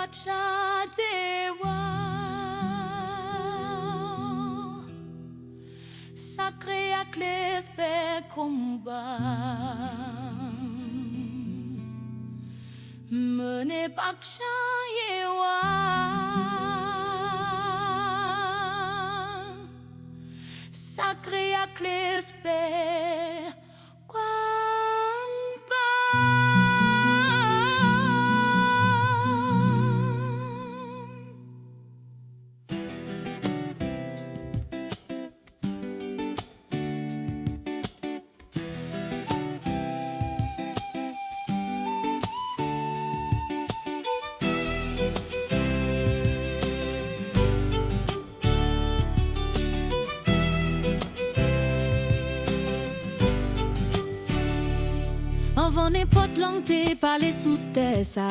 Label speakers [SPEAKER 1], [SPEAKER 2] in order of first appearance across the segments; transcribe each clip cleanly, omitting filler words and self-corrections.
[SPEAKER 1] Bachadewa Sacré à l'espère combat Mene Bachadewa Sacré à l'espère
[SPEAKER 2] Avant n'importe langue t'es parlé sous terre ça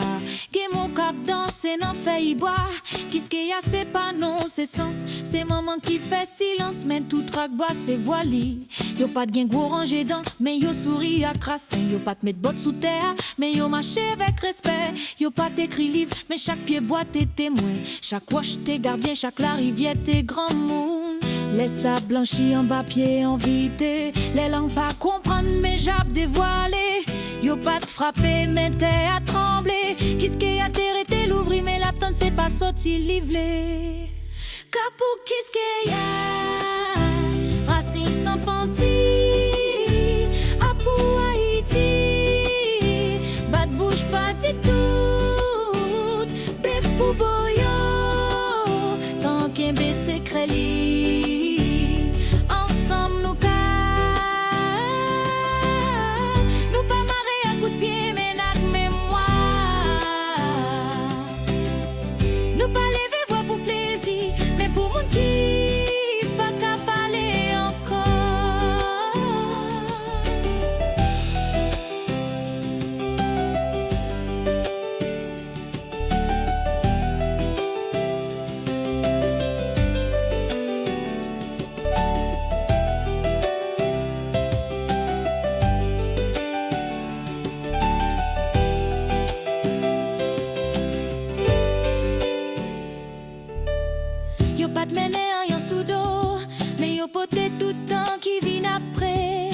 [SPEAKER 2] Gé mon cap danser n'en fait y boire Qu'est-ce qu'il y a c'est pas non c'est sens C'est maman qui fait silence mais tout traque bois c'est voili Yo pas de gain gros rangé dans mais yo sourit à crasser Yo pas te mettre botte sous terre mais yo marche avec respect Yo pas t'écrit livre mais chaque pied bois t'es témoin Chaque roche t'es gardien chaque la rivière t'es grand monde Laisse ça blanchir en bas pied en vite Les langues pas comprendre mais j'ap dévoilé Yo pas te frapper mais t'es à trembler Qu'est-ce qu'il y a t'es l'ouvrir mais la tonne c'est pas sorti livré Capou qu'est-ce qu'il y a Racine sans panty Apou Haïti Bat bouche pas dit tout Bépou boyo Tant qu'un bé secret li Ensemble nous Yo pas te mener en sous dos Mais yo pote tout temps qui vient après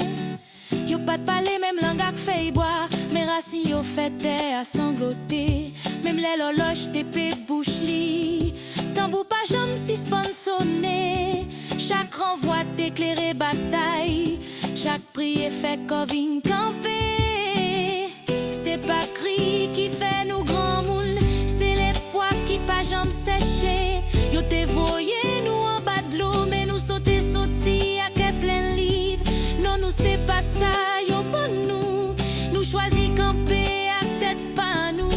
[SPEAKER 2] Yo pas te parler même langue à fait boire Mais racines yo fait terre à sangloter Même les l'horloge t'épée bouche li Tambour pas jambe si sonné Chaque renvoi t'éclairer bataille Chaque prière fait coving camper C'est pas cri qui fait nous grands moules C'est les poids qui pas jambe sécher Yo te voyé nous en bas de l'eau Mais nous sauter sorti à quel plein livre Non nous c'est pas ça yo pas nous Nous choisis camper à tête pas nous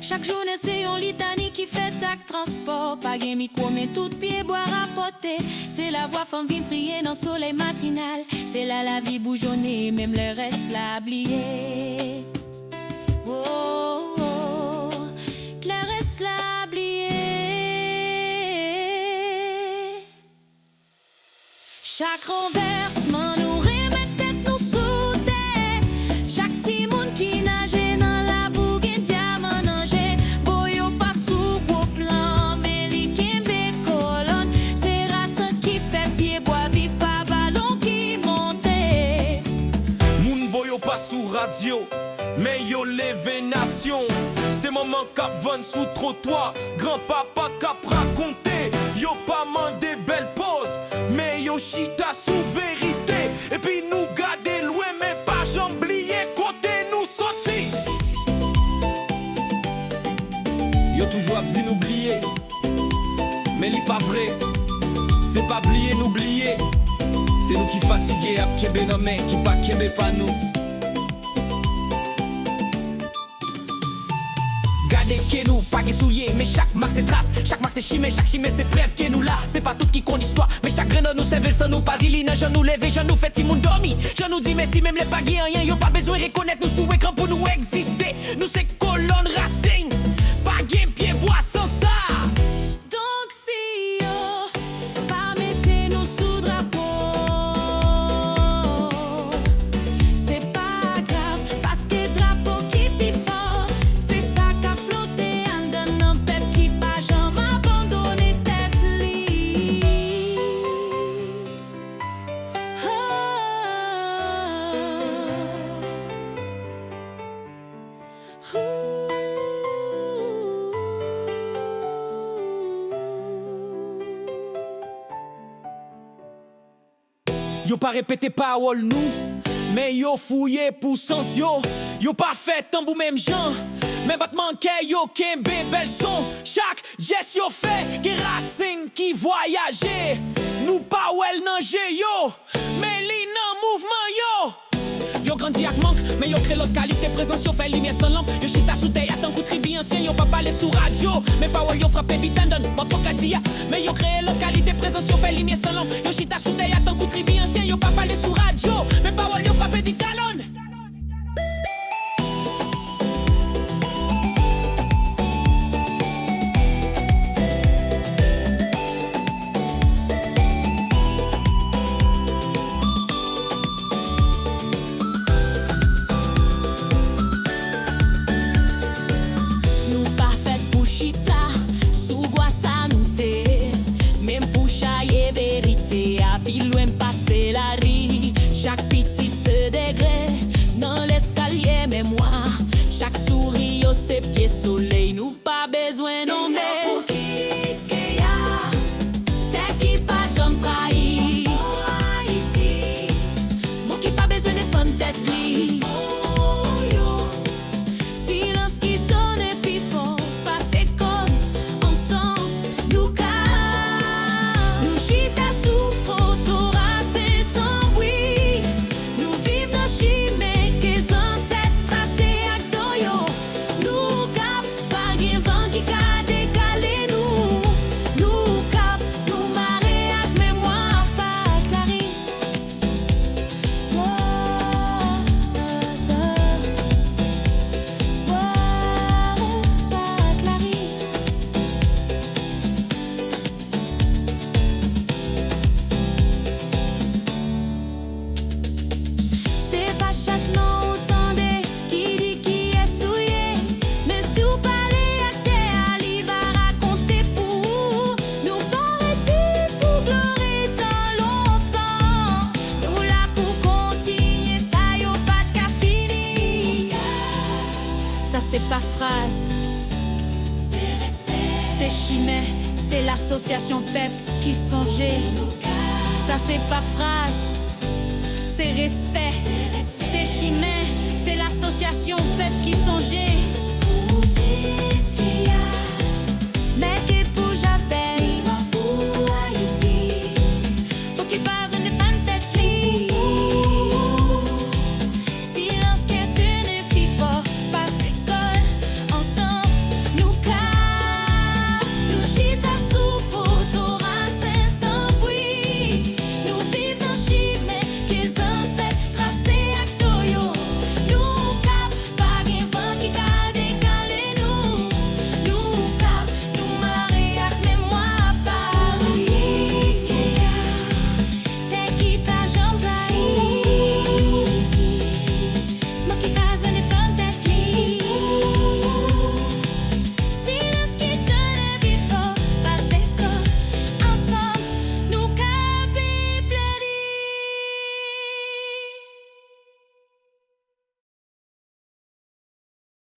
[SPEAKER 2] Chaque journée c'est un litanie qui fait tac transport Pas gain micro mais tout pied boire à porter C'est la voix femme vient prier dans le soleil matinal C'est là la vie bougeonnée même le reste l'a oublié Oh oh le reste l'a oublié Chaque renversement nous remet tête nous sous terre Chaque petit monde qui nage dans la bougue diamant nager Boyo pas sous gros plan mais li kembe colonne C'est race qui fait pied bois vive pas ballon qui monte
[SPEAKER 3] Moun boyo pas sous radio mais yo levé nation C'est maman cap vend sous trottoir Grand-papa cap raconter Yo pas mandé belle pause mais yo chita sous vérité Et puis nous garder loin mais pas j'oublier côté nous sorti Yo toujours a dit n'oublier Mais li pas vrai C'est pas oublier n'oublier C'est nous qui fatigués à kebe nan men Qui pas kebe pas nous
[SPEAKER 4] gade que nous, pas de souliers, mais chaque marque c'est trace, chaque marque c'est chimé, chaque chimé c'est preuve que nous là. C'est pas tout qui compte l'histoire, mais chaque grain nous serve sans nous pas dit, je nous lève, je nous fait si moun dormi. Je nous dis, mais si même les pas rien, y'ont pas besoin de reconnaître nous sous écran pour nous exister. Nous c'est colonne racine, pas gain pied bois sans ça.
[SPEAKER 2] Donc si yo, pas mettez-nous sous drapeau, c'est pas grave, parce que drapeau qui pis fort, c'est ça qu'a flotté en d'un un peuple qui pas jamais abandonné tête li.
[SPEAKER 3] Yo pas répété parole nous, mais yo fouillé pour sens yo. Yo pas fait tambour même gens, mais battement que yo kembe bel son. Chaque geste yo fait, que racine qui voyager. Nous pas well nanger yo, mais li nan mouvement yo. Yo grandi ak manque, mais yo crée l'autre qualité présence yo fait lumière sans lampe. Yo chita sous terre, tant coup tribu ancien, yo pas parler sous radio. Mais pas yo frappé vite en donne, pas kadia. Mais yo crée l'autre qualité présence yo fait lumière sans lampe. Yo chita sous terre, tant coup tribu ancien, yo pas parler sous radio. Mais pas yo frappé vite talon.
[SPEAKER 2] Nous pas fait pour chita, sous quoi ça nous t'est. Même pour chailler vérité, à pile loin passer la rie. Chaque petite se degré, dans l'escalier mémoire. Chaque sourire, c'est pieds soleil, nous pas besoin non mais. Pour qui ce y a, t'es qui pas jamais trahi. Haïti, mon qui pas besoin de fun tête li. Silence qui sonne et puis fort, passer comme ensemble, nous car nous chita sous poteau racé sans bruit. Nous vivons dans chimé que ancêtres tracés à doyo. Nous cap, pas de vent qui a décalé nous. Nous cap, nous marrer avec mémoire pas clari. C'est pas chaque nom entendez qui dit qui est souillé, mais si vous parlez à terre, il va raconter pour nous paraît pour gloire tant longtemps. Nous là pour continuer, ça y a pas de qu'à fini. Ça c'est pas phrase, c'est respect, c'est chimère, c'est l'association PEP qui songeait. Ça c'est pas phrase, c'est respect, c'est chimère, c'est l'association PEP qui songeait.